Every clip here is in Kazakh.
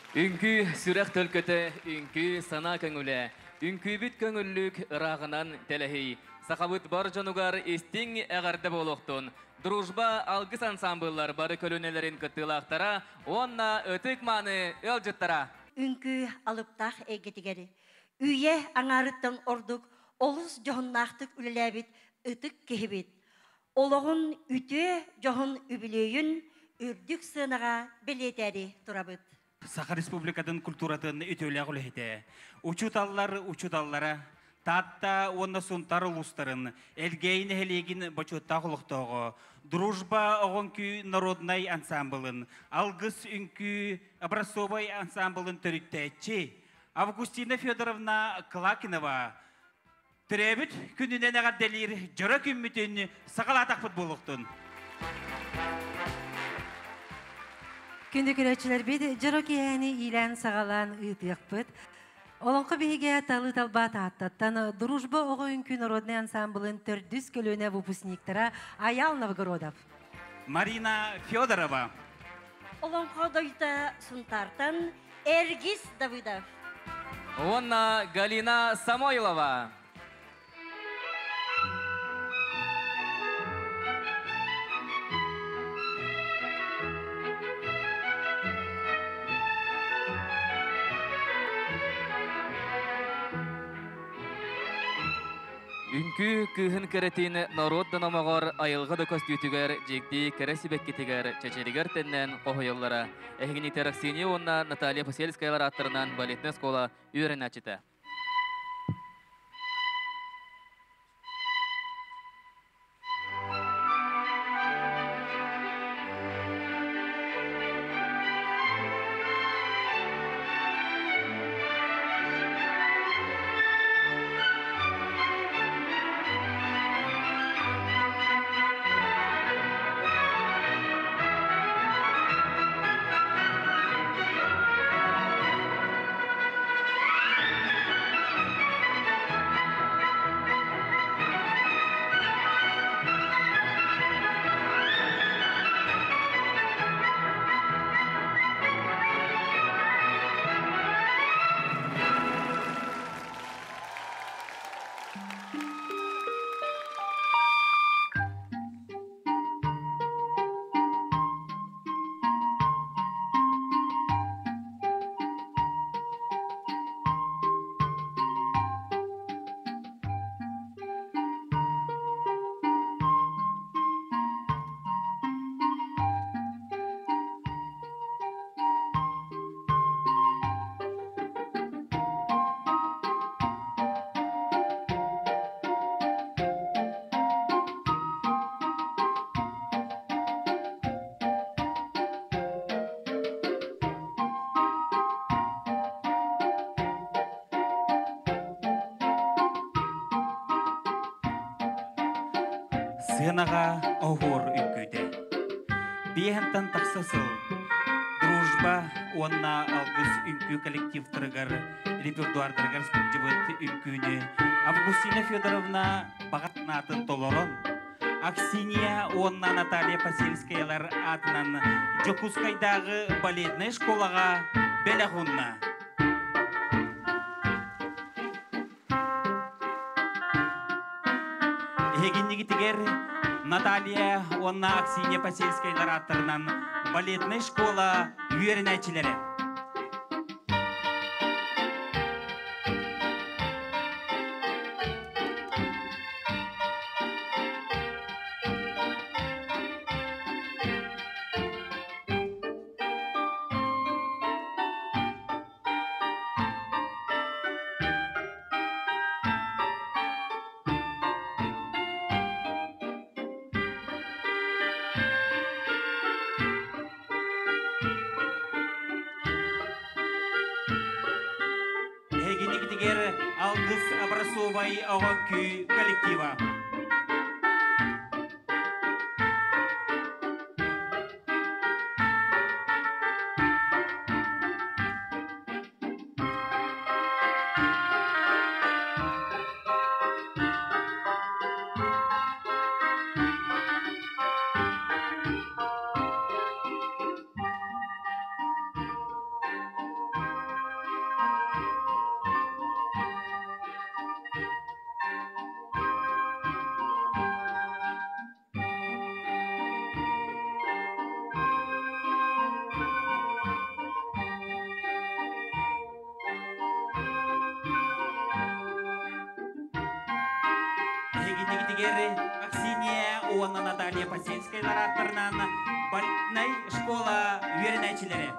Үңкі сүрәк төлкөті, үңкі сана көңілі, үңкі бүт көңіллік ырағынан тәләхей. Сақабыт бар жанугар істің әғарды болуқтын. Дружба алгыс ансамблар бары көлінелерін күттілақтара, онна өтік маны өлжіттара. Үңкі алыптақ әгетігері. Үйе аңарыттың ордық, олыс жоғыннақтық үліләбіт, үтік кехібіт. Олығын үті жоғын үбілейін, үрдік сынаға білетәрі тұрабыт. Саха Республикатын культуратын өтөлі құлыхеті. Учуталлара, татта онна сунтар ұлыстарын, әлгейін әлегін бачутта құлықтауғы, дружба оғынкі народнай ансамблын, алгыс үнкі образцовай ансамблын түріктәтчі, Августина Федоровна Клакинова, түрәбіт күнінен ағадделер жыра күммітін сақалатақ футболықтың. Күнді көрәтшілер беді жыры кейәні илән сағалан ұйтық бұд. Олыңқы бейге талы талбат аттаттан дружба оғын күн народный ансамблын түрдіс көліне выпускниктара Аял Новгородов. Марина Федорова. Олыңқы дойта сұнтартан Эргиз Давыдов. Онна Галина Самойлова. Үнкі күйін кәретін народдан амағар айылға да көстүйтігер, жекді кәресібеккетігер, чәчерігер тәннен қоғайыллара. Әхігіні тәріқсіне онна Наталья Поселскайлар аттырынан балетный скола үйрен әчіті. Сынаға оғыр үккүйді. Бейхантан тақсасыл, дружба онна алғыз үнкі коллективтірігір, репертуардырығыр спективет үнкүйні. Августина Федоровна бағатнатын толорон, Аксинья онна Наталья Посельскаялар атынан Жокускайдағы балетный школаға бәліғынна. Егеннегітігер Наталья онна Аксинья Посельскайлар аттарынан балетный школа үйерін әчілері. Алгыс образцовай оған күй коллектива. Кенегитигер Аксинья, Уанна Наталья Пасельская, Ларатарнан, Бальтнай, школа Юринайчилере.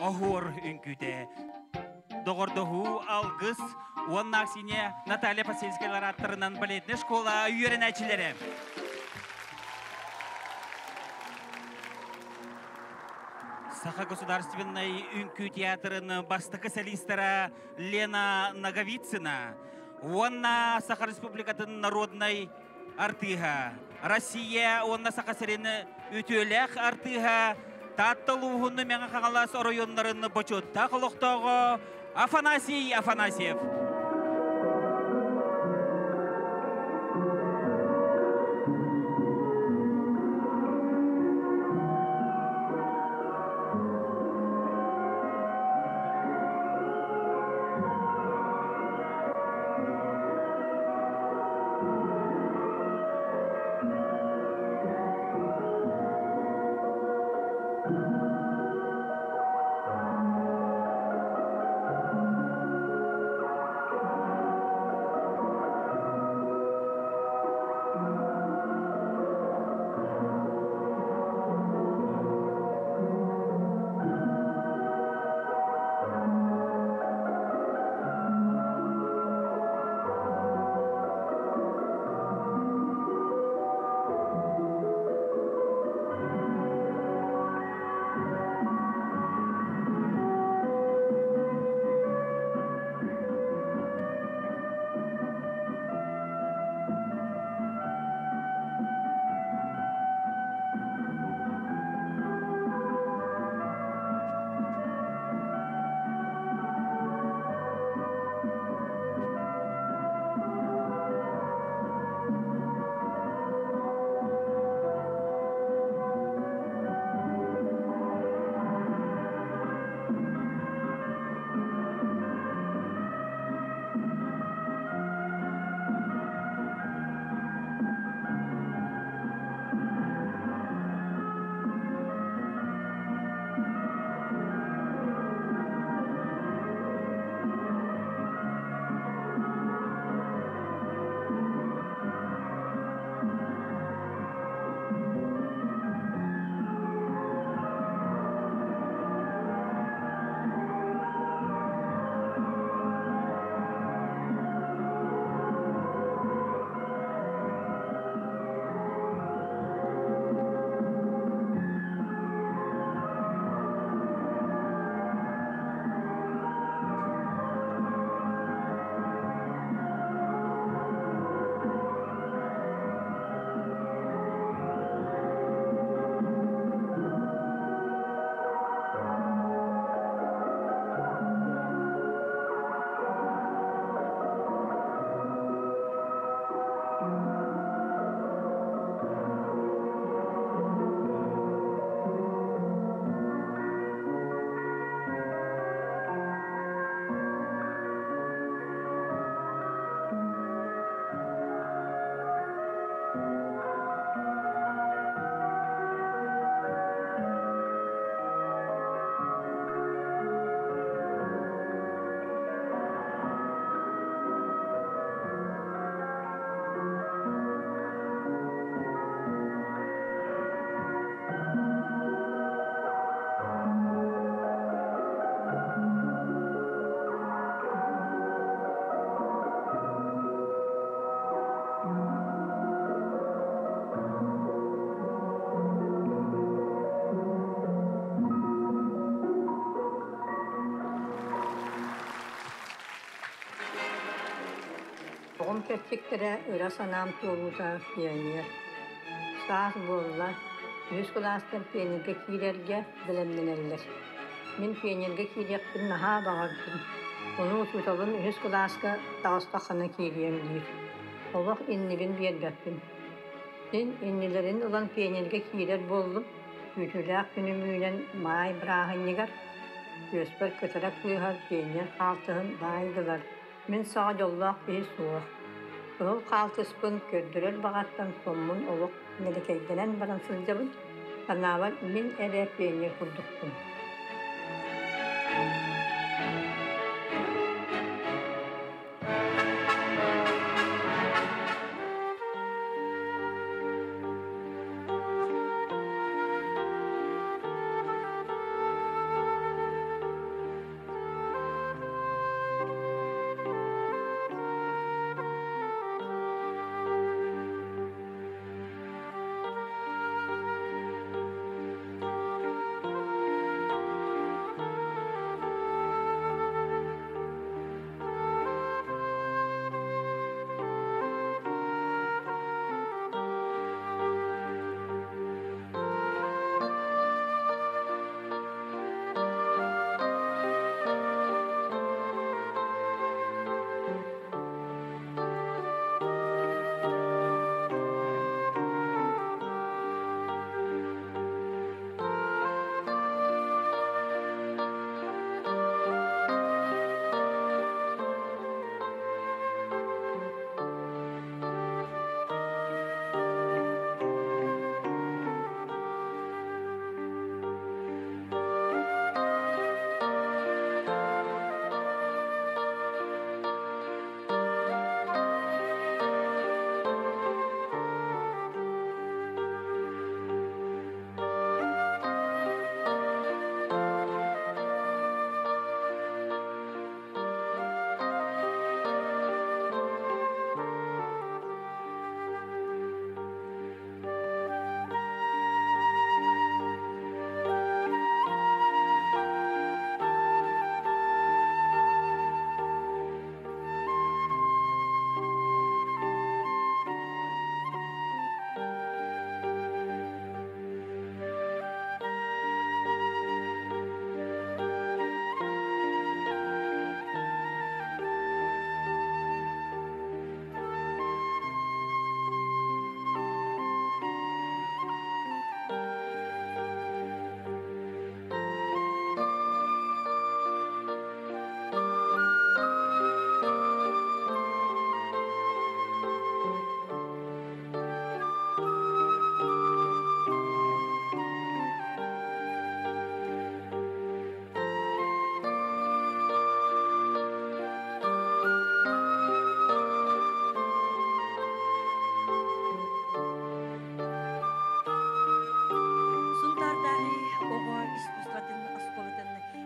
Охор үнкүте. Доғырдығу алғыс, оның Аксинья Наталья Пасельская Ларатарнан балетный школа үйерінәчілері. Саха государственной үнкү театрын бастықы солистера Лена Наговицына, онна Саха республикатын народной артыға, Россия онна Саха сәрені үтөләқ артыға, Таттылуғыны мәңі қағалас орайонларын бочотта қылықтағы Афанасий Афанасьев. Gerçeklere öyle sanam tuğumuza piyaniyer. Sağ bolla, yüz kulağıslar piyanirge kilerge bilemlenirler. Min piyanirge kilektin naha bağırdım. Onu ututalım yüz kulağısca dağıstakana kiliyem deyir. Olak innibin berbeppin. Sen innilerin olan piyanirge kiler bollum. Ütülak günümüyle may bırağın yegar. Gösper kıtarak kıyar piyanir altığın baydılar. Min sağ yollak bir soğuk. Ol kaltıspın kördürür bağattan sommun oluk nedekeydenen baransızcabın. Kanavar min ere peynir kurduksun.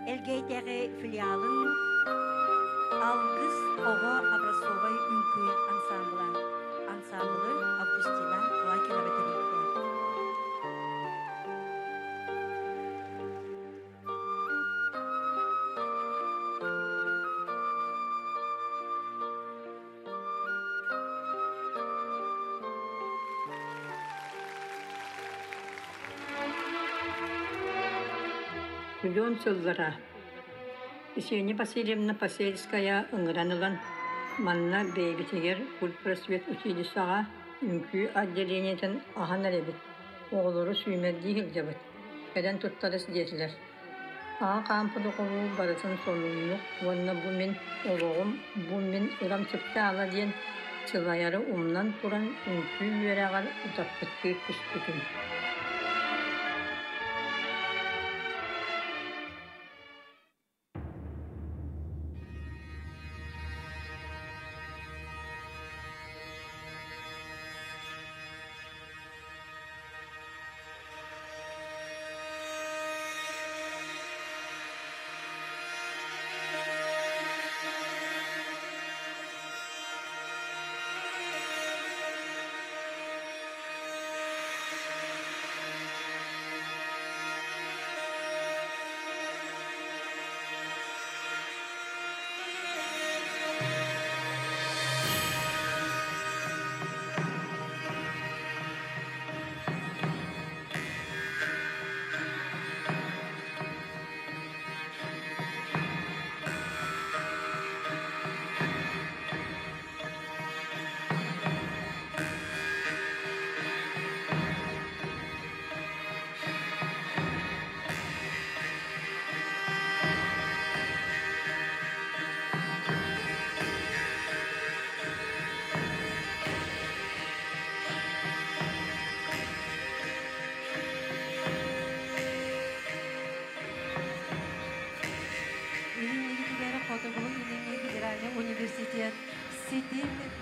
Элгейдегі филиалын Алгыз Ого образцовой үнкі ансамблы Августина Лакина бәтіректі. Миллион сыллара. Ксения Васильевна Посельская ыңыранылан манна бейбитегер культпросвет училищаға үнкі отделениятын ахан әребет. Оғылыры сүймерді хилжабыт. Кәден тұттарыс детілер. Аға қампыды қолу барытын сонуынлық. Онна бұл мен олығым, бұл мен ұрам тіпті ала ден сылайары умнан тұран үнкі үйерағар ұтаппытты күшпүтін.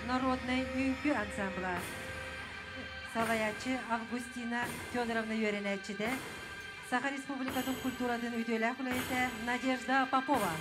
народный үңкү ансамбла. Салаячы Августина Федоровна Юренечиде, Саха Республикатын культурадын үтөлі құлайты Надежда Попова.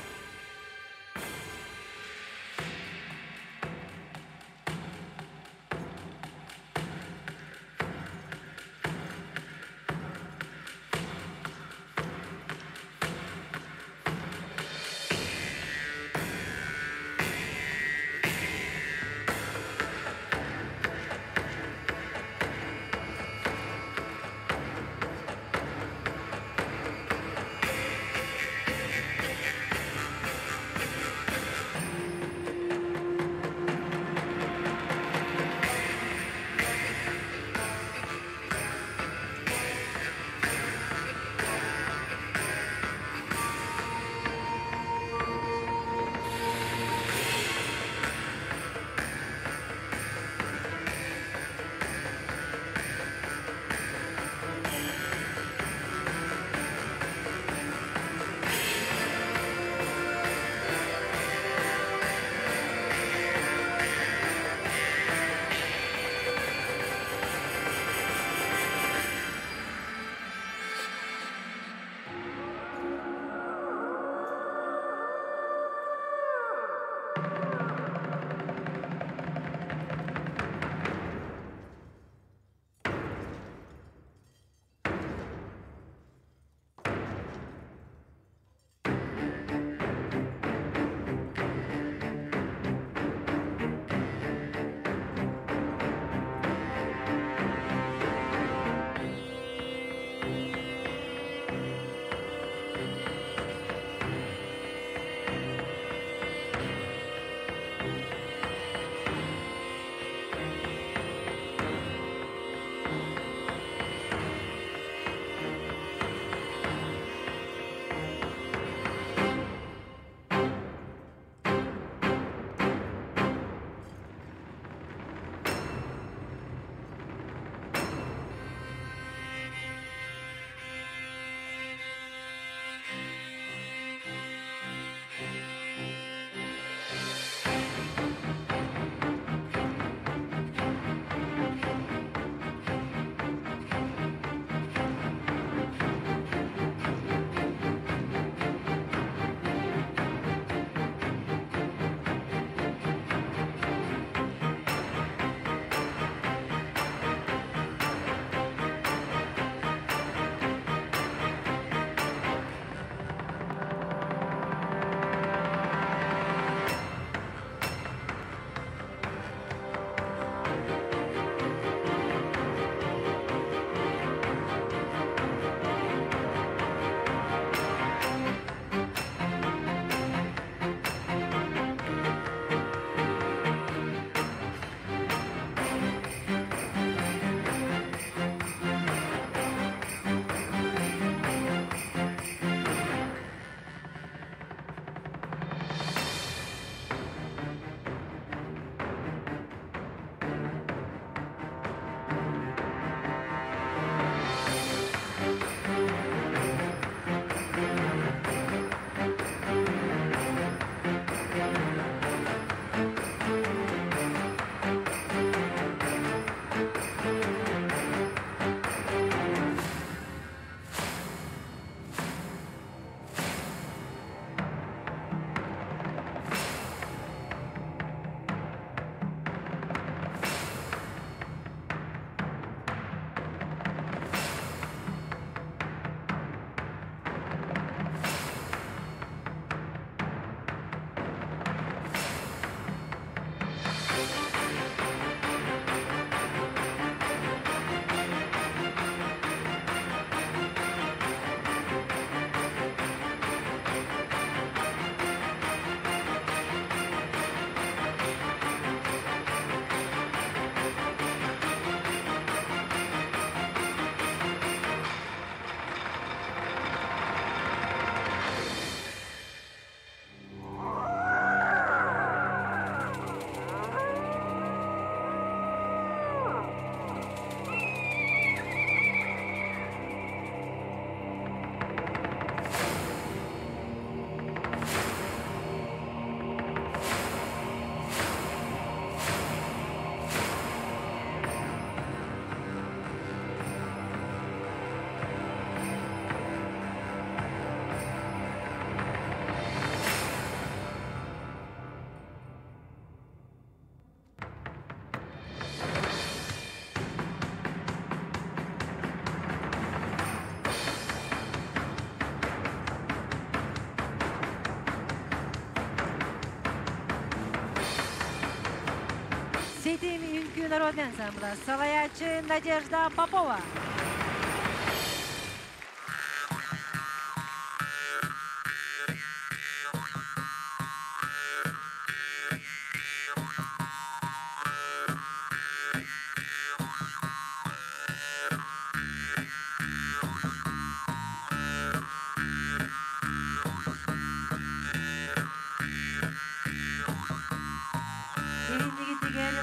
Третьим Инкю народный ансамбля «Салаячы» Надежда Попова.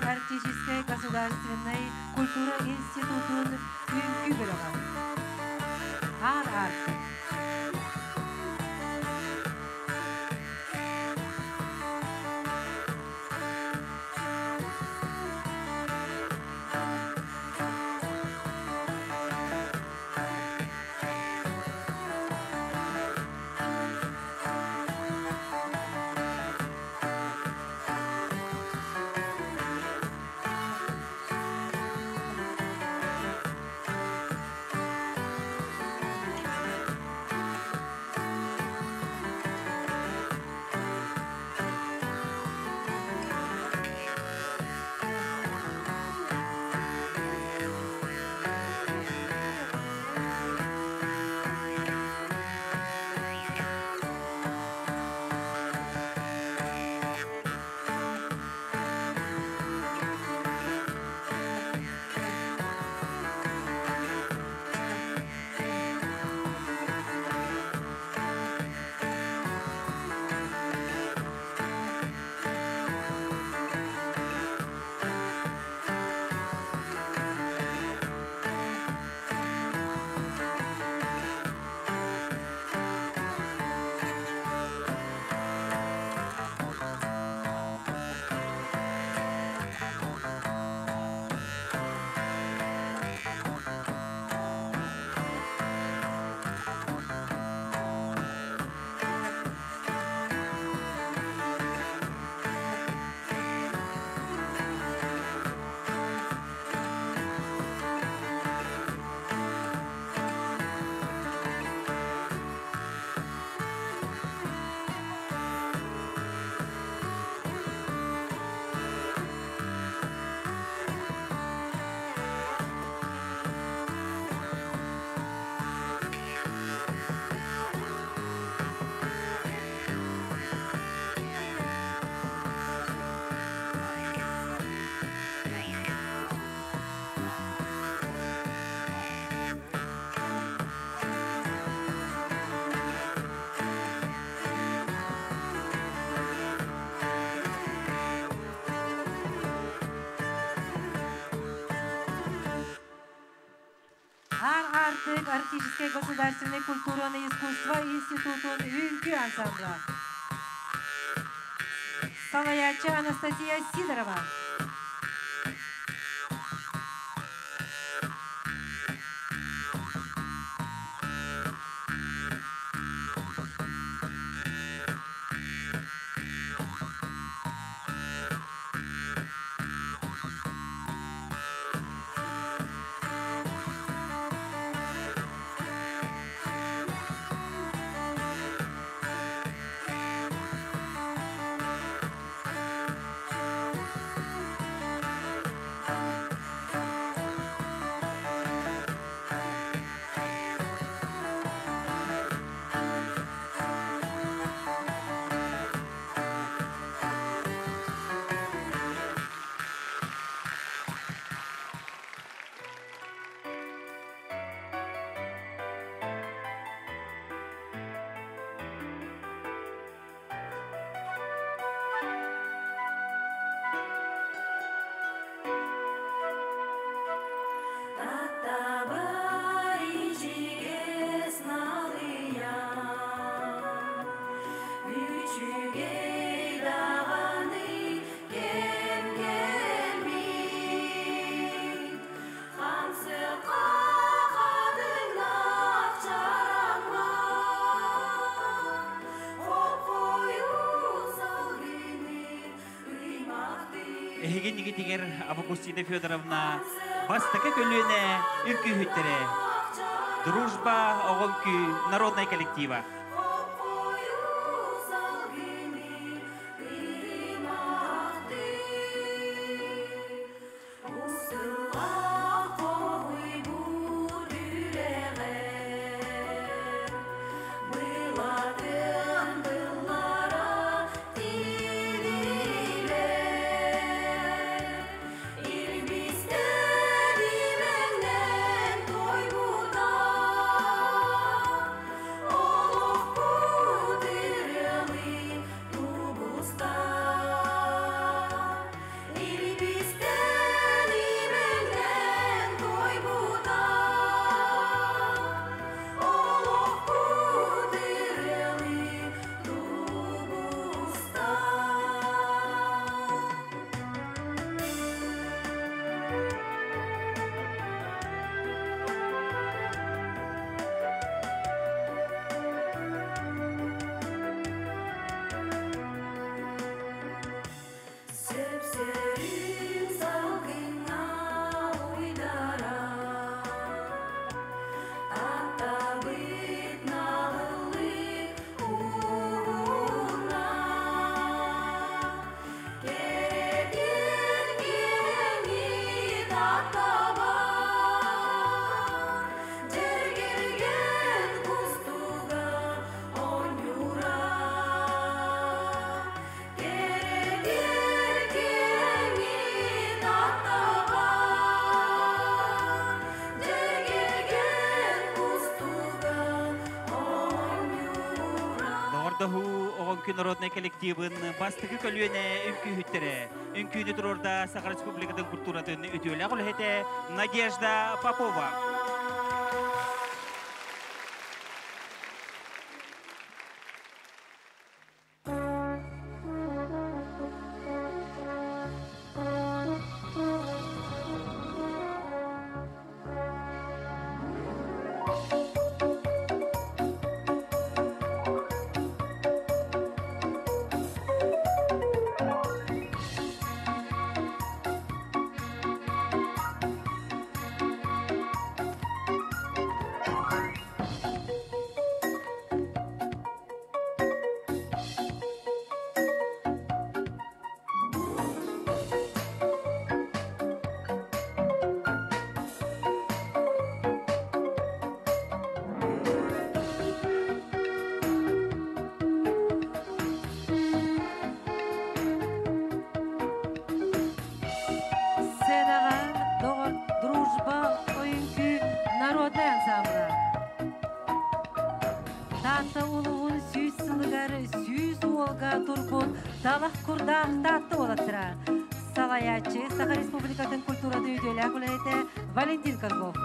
Артистической государственной культуры институтун Үнкү бөлөгөн. Ар-арты. Артык артистической государственной культуры и искусства институтун Үнкү ансамбля. Салаячы Анастасия Сидорова. Эгин нигитигер Августина Федоровна бастакы көлүнө үркү хүттере. Дружба огонкү народный коллектива. Үңкү народный коллективын бастығы көлуене үңкү хүттері. Үңкүні тұрорда Саха Республикатын культуратын үтіөлі құлхеті Надежда Попова. Далах курдах татты олаттыра. Салаячы Саха Республикатын культурады өйдөлі құлайты Валентин Козлов.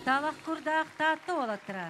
Далах курдах татты олаттыра.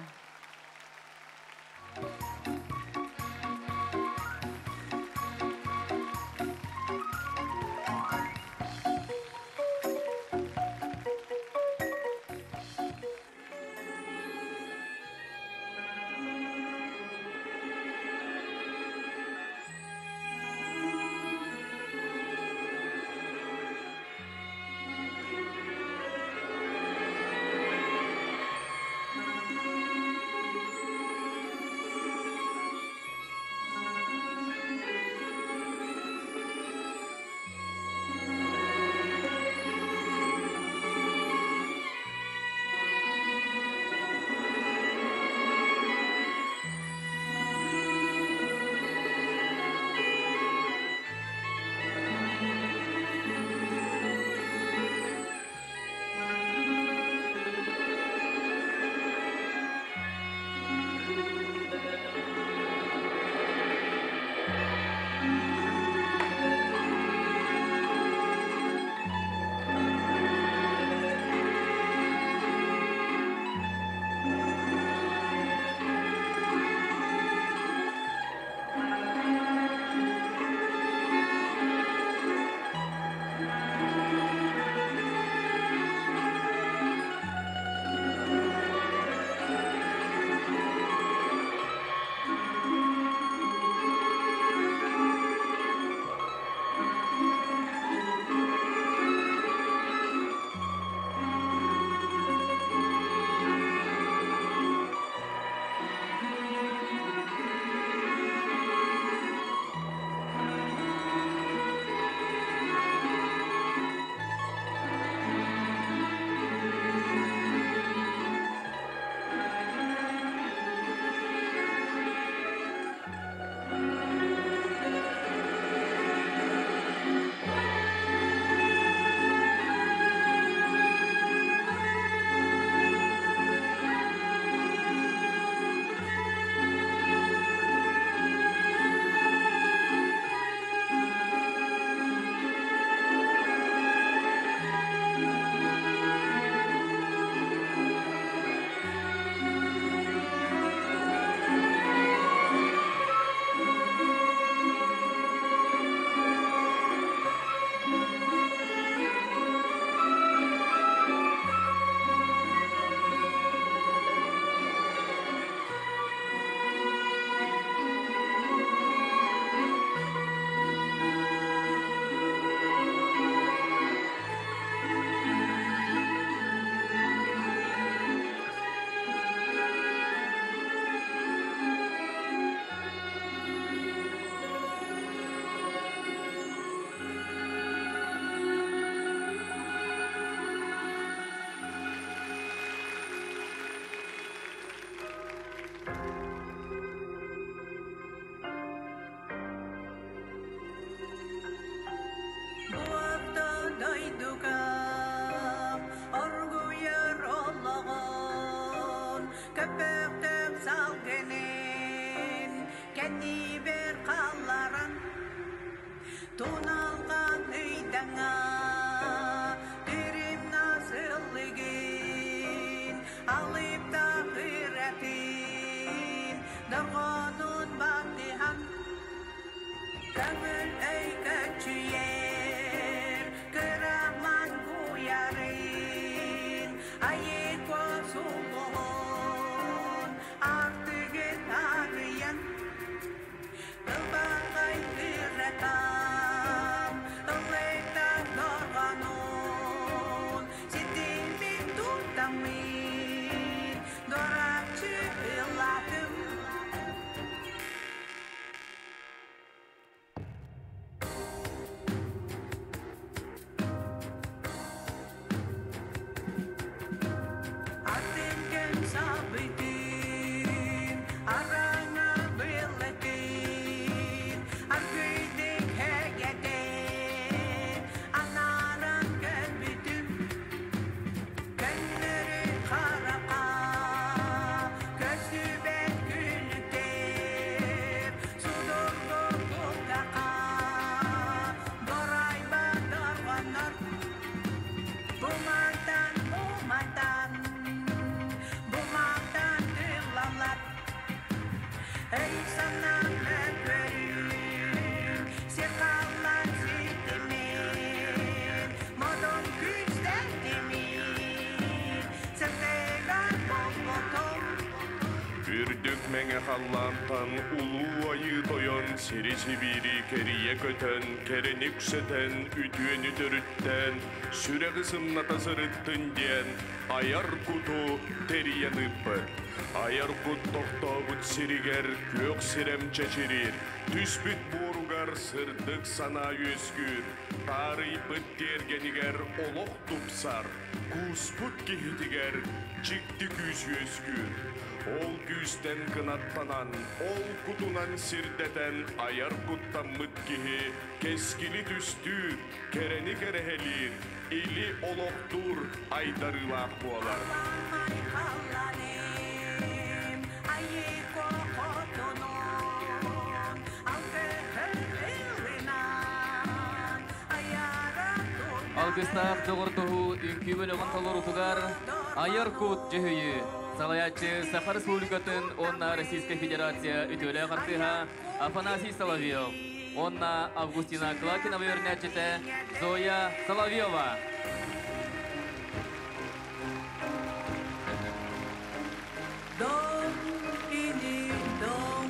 Tunalgan eydana derin nazılligin alıp da hıratin darganun baktihan kömür eyketçiyer kıraman kuyarin ayık o sulun artıgın ağrıyan Ilbagay hıratam ılektan dorganun sitin bin tutamin dorakçı ıladım Atın gün sabitin arana billetin Arkaydık heyeden anaran gelmedim Gönleri karaka gözü ben gülükler Sudurdu tuttaka Dorayba darganlar Bumandan Bumandan dillalar Ey sana mekberim Sirkallar zitimin Modum güçten dimin Sırtegar bobotom Үрдік мәңе халлантан улу айы тойон Сирisi бiri керие көтен Керенік сетен үтүені төріттен Сүрегі сымната сырыттын ден Аяр куту терияныппы Аяр кут тоқтабыт сиригер Көк сирем чечерир Түспіт боругар сырдық сана өскүр Тарый бұт тергенігер олық тупсар Куспут кехетігер Чикті күз өскүр Ол күстен кынаттанан, ол кутунан сирдетен аяр куттан мыткихи, кескили түстү, керени керехелир, или олоқтур айдарылақ болар. Ay hallanim ayık o kotunun Alkıhırınan ayara Algыстақ доғыртығы үнкі бөлігін толырутығар Айыр кут жүйі. Салаятчы Саха Республикатын, онна Российская Федерация үтөлі қартыға Афанасий Соловьев, онна Августина Клакина вернячете Зоя Соловьева. Dom ini dom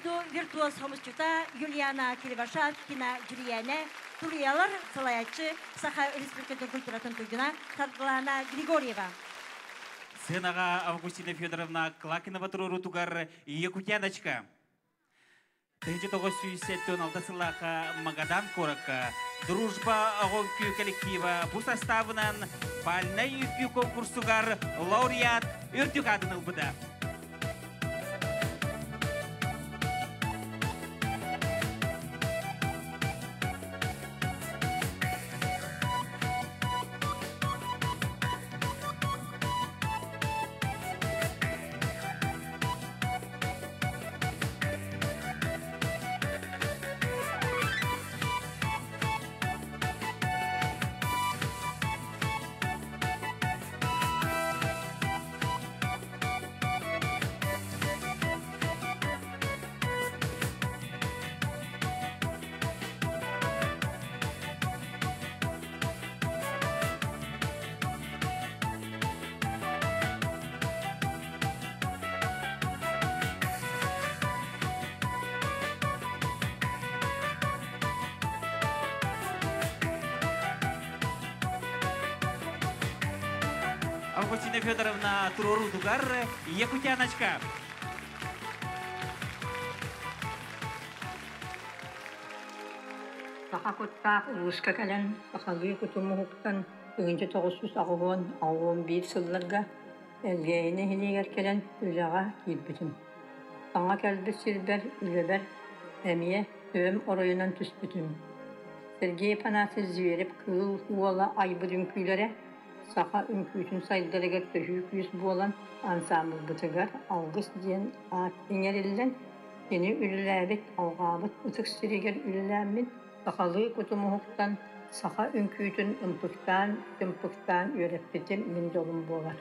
Студиябыту виртуоз хомусчута Юлиана Киривашаткина Жирияне, Тулиялар Салаячы, Саха Республикатын культуратын туйдуна Тарглана Григорьева. Сынаға Августина Федоровна Клакинова туруру тугар Якутяночка. 1916 сылаға Магадан Корака Дружба Огонкю коллектива бұл составынан Бальнай үппю конкурсугар лауреат үртік адын ұлбыда. Августина Федоровна туруру тугар Якутяночка. Сақақұттақ ұлысқа кәлін, сақалғы күтімі 1991 сылларға әлгейіне хелегер кәлін үліға келбітім. Саңа кәлбіт сілбір, үлібір, әмие өм оройынан түспітім. Сергей Панасыз зверіп кыл уола айбыр үнкүйлері, сақа үнкүйтін сайдырығыр төші күйіс болан ансамбыл бұтығар алғыс дейін ат еңерілден, сені үліләбет алғабыт ұтық сірегер үліләмін, сақалы күтіміғықтан сақа үнкүйтін үмпықтан өреппетім мен жолым болар.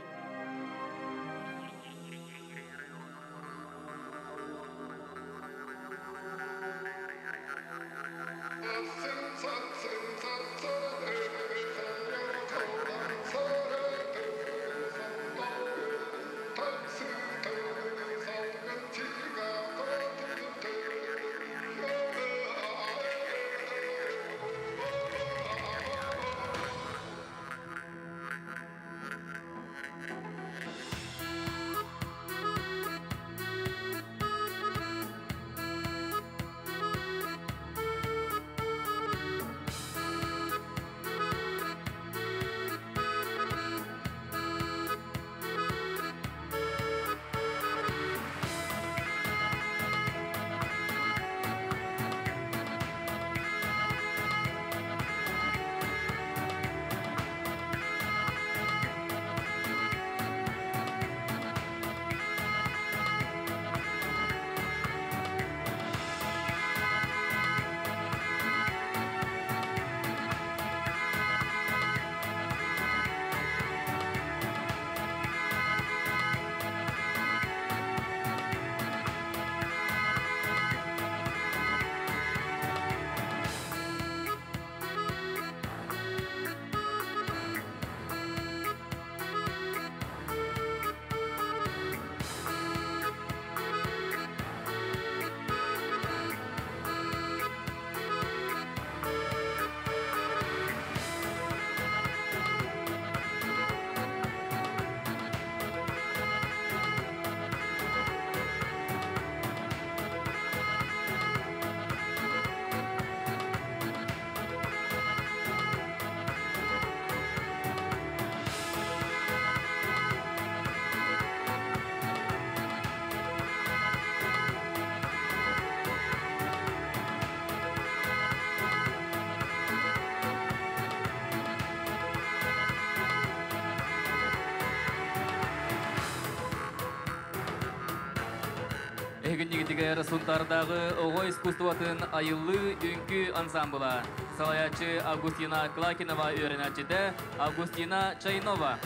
Эгеннигитигер сунтардағы оғой искусстватын айылы үнкі ансамбыла. Салаячы Августина Клакинова өренәчіде Августина Чайнова.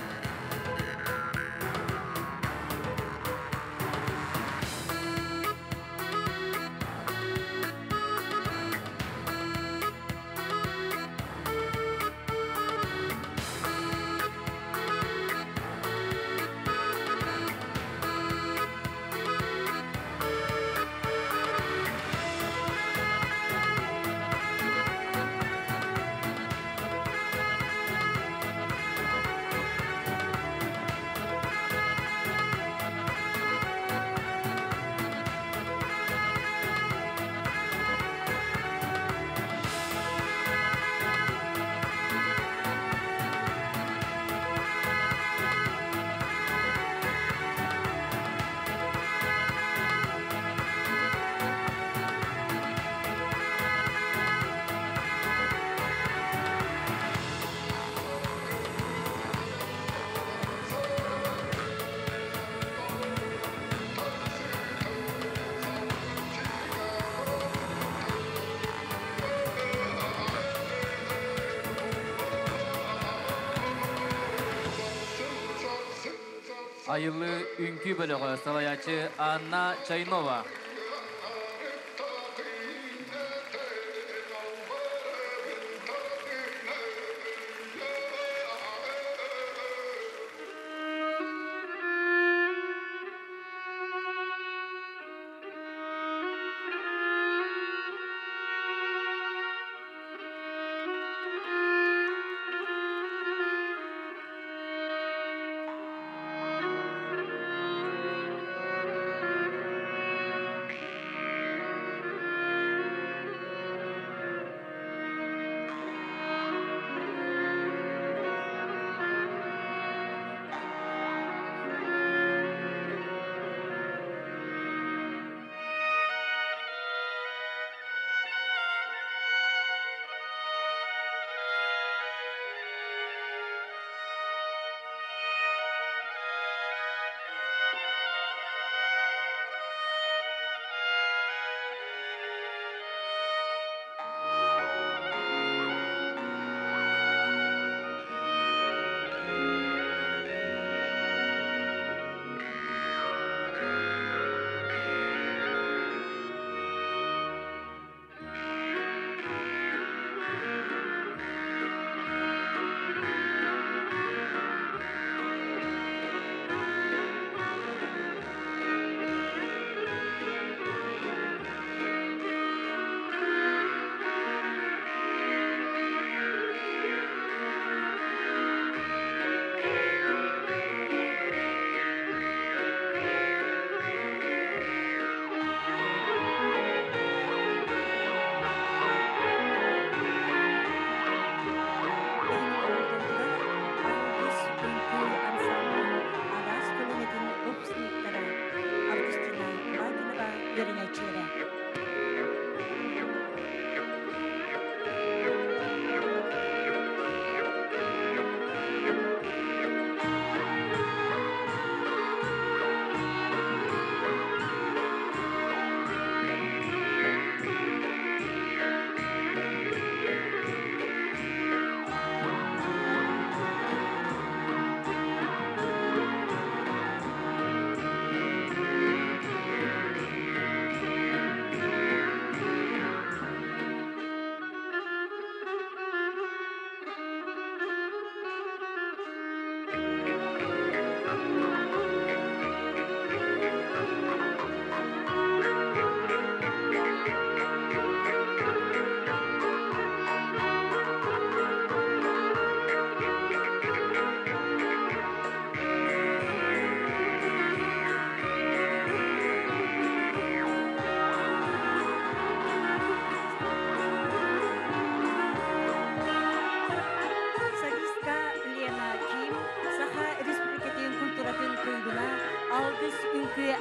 Ayıllı ünkü bölüğü salayatçı Anna Çaynova.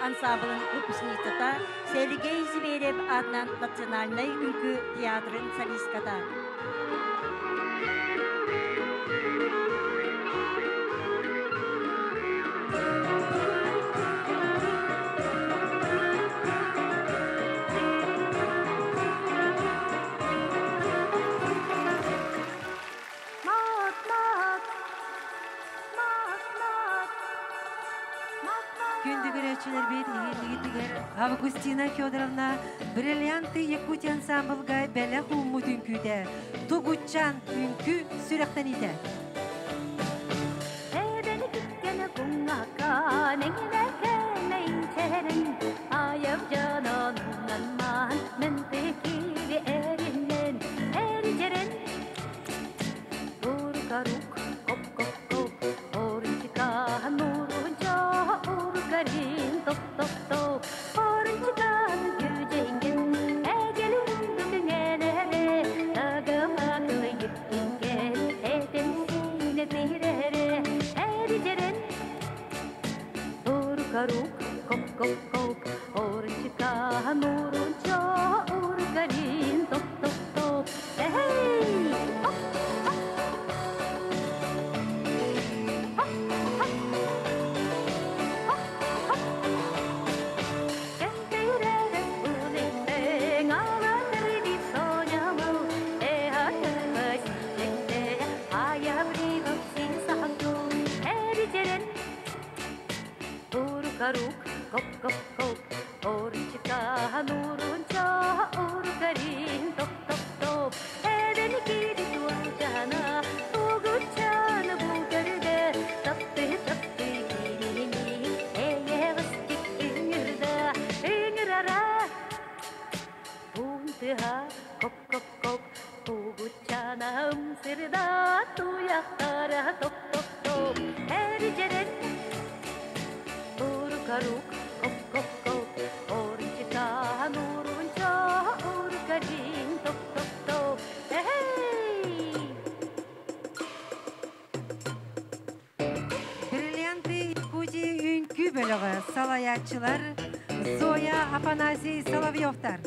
ансамблын выпускницата Сергей Зверев адынан национальный үңкі театрын солистката. Августина Федоровна бриллианты Якутия ансамблга бәлі хуммут үңкүйді. Тугучан үңкі сүректен иді. Әбәні күткені күңақа, нәңіне кәнәйін тәрін, айып жананынан ман, мінті келі әрінен, әрінтерін. Ұрғарук, коп-коп-коп, орынчықан, ұрынча, ұрғарин, топ-топ-топ. Karuk, kop, kop, kop, orunca, murunca, urgarin, top, top, top, hey, hop, hop, hop, hop, hop, kenteirere, uliteng, alateri soñamo, hatarmay, sinte, ayabrigo, sin sahtu, eriteren. karuk kop kop kop Orçika nurunca urgarin top top top Edeni kiri tuğcana tuğuçana bugarda Taptı taptı kinini eye vastik ingirda ingirara Puntiha kop kop kop tuğuçana umsirda tuyaktara top top top Ericeren karuk kop kop kop orçika nurunca urgarin top top top hey Бриллианты Куди үңкү бөлігі салаятчылар Зоя Афанасий Соловьевтар.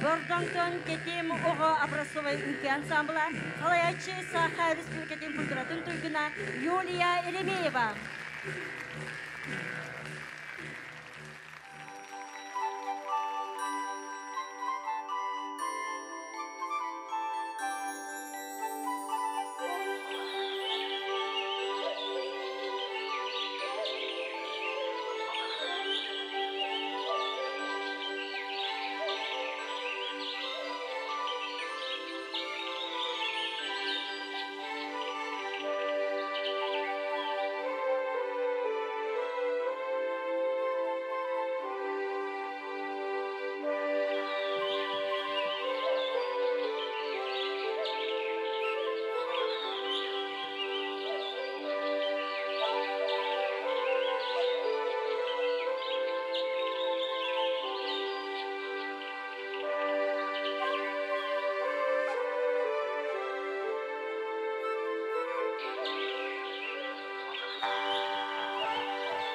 Бörдоңтон кетем оға образцовый үнкі ансамбла, Салаячы Саха Республикатын культуратын туйгуна Юлия Еремеева.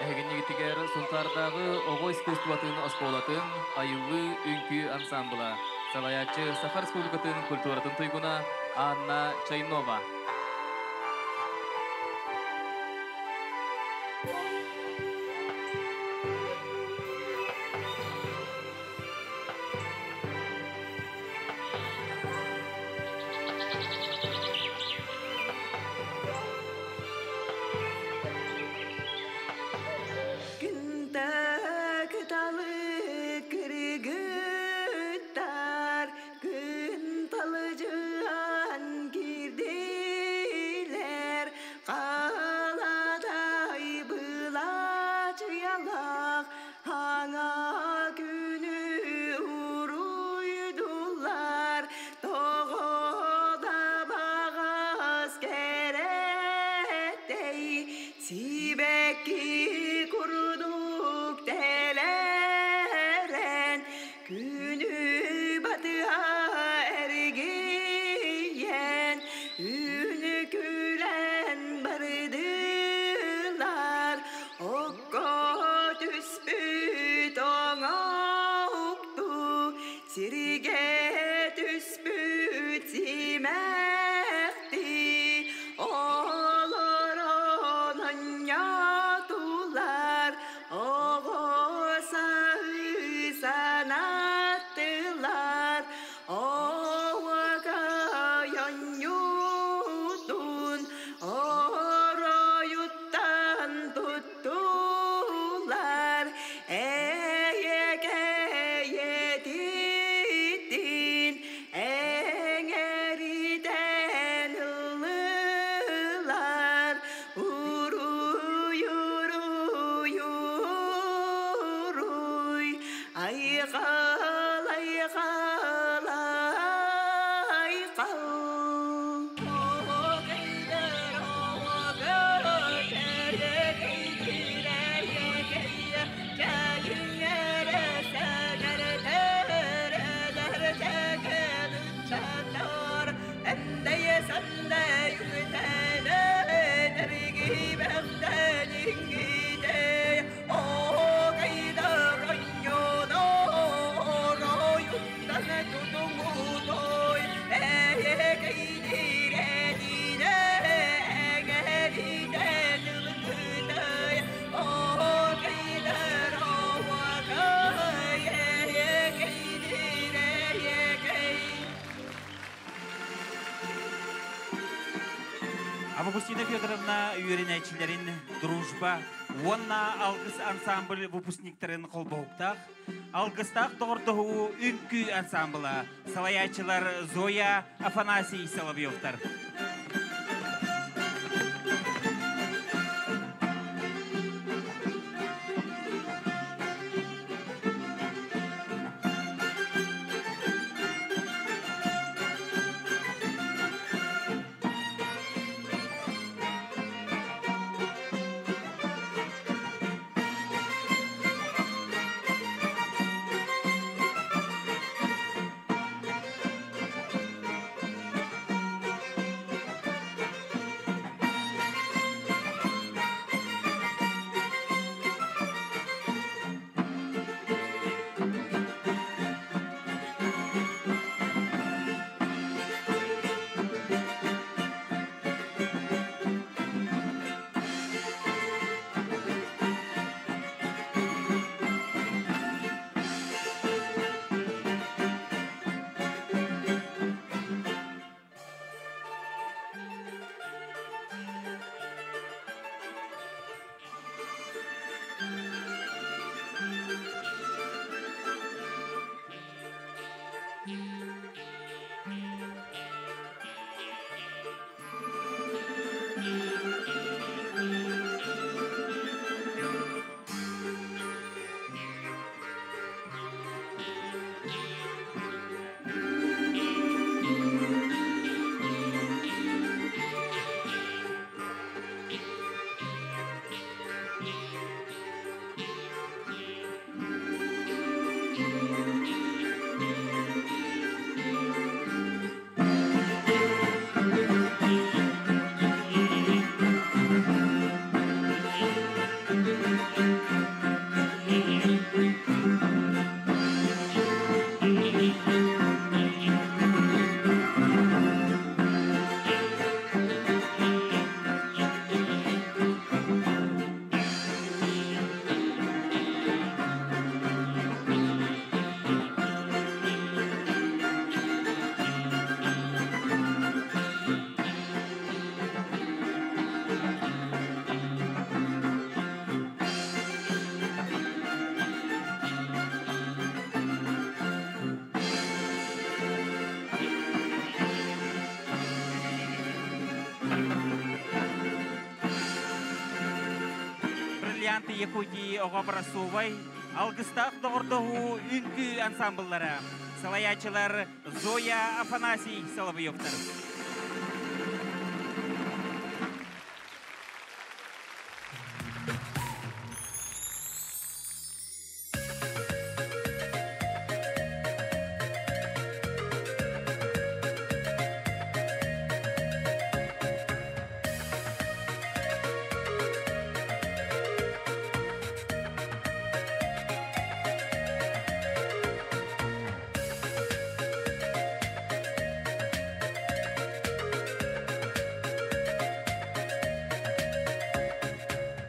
Эгеннигитигер Султардагы ого искусстватын осколатын айылы үнкү ансамбла. Салаячы Саха Республикатын культуратын туйгуна Анна Чайнова. Августина Федоровна үйренәчілерін дружба, онна алғыс ансамбль выпускниктерін қолбауқтақ, алғыстақ доғырдығы үнкі ансамбла, салаячылар Зоя Афанасий Соловьевтар. Бриллианты Якутии оғабырасувай, алғыстақ доғырдығы үнкі ансамбллары. Салаячылар Зоя Афанасий Соловьевтар.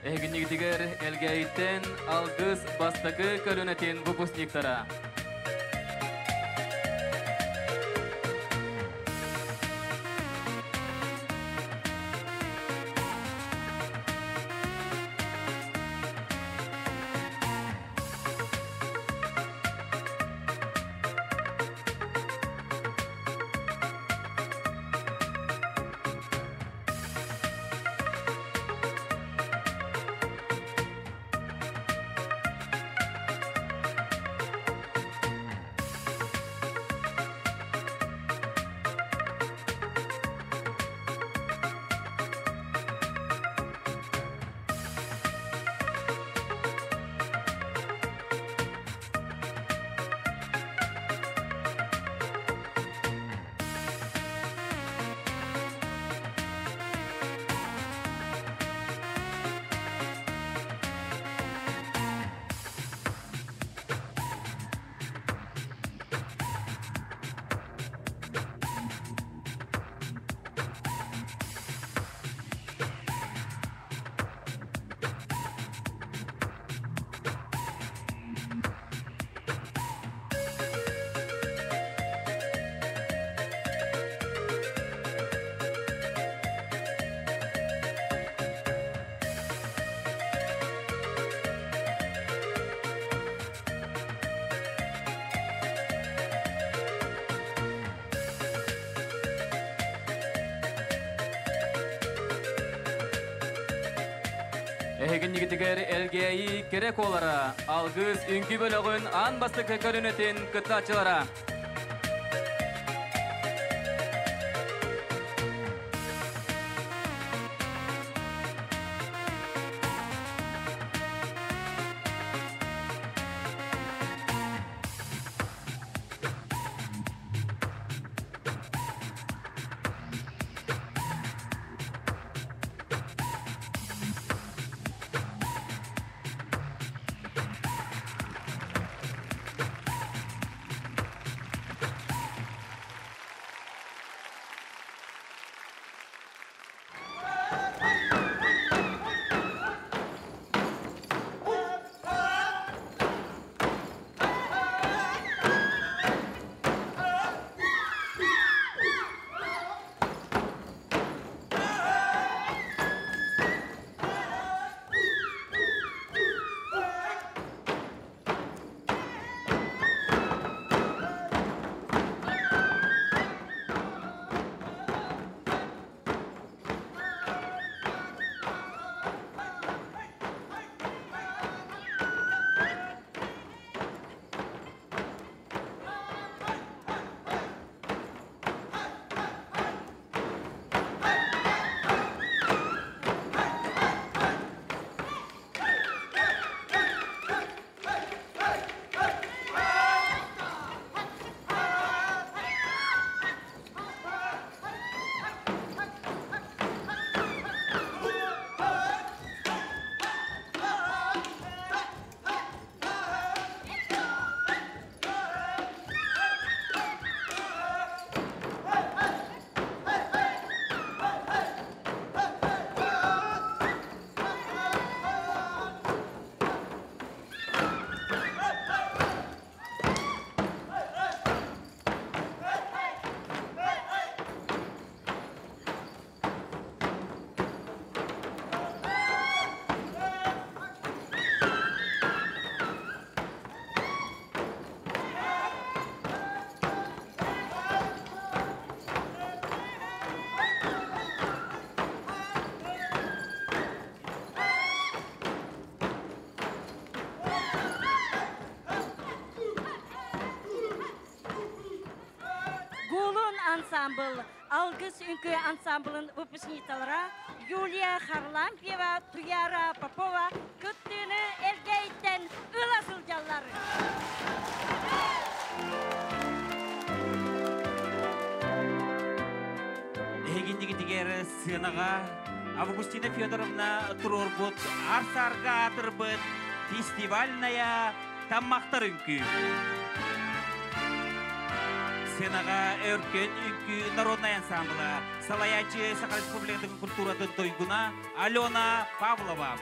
Эгиннигдигер элгейттен алгыс бастакы көлөнетин выпускниктара. Эгиннигдигер элгейи керек олара, алгыс үнкі бөлігін ан бастакы көлөнетин кыттачылара. ансамбл, Алгыс үңкі ансамблын выпускницалара Юлия Харлампьева, Туяра Попова күттіні әргейттен ыласыл жаллары. Эгиндиги тигер сынаға Августина Федоровна турорбут арсарга атырбыт фестивальная таммақтар үңкі. Сынаға өркен үңкі народный ансамбла Салаячы Саха Республикадың культурадың тойгуна Алена Павлова.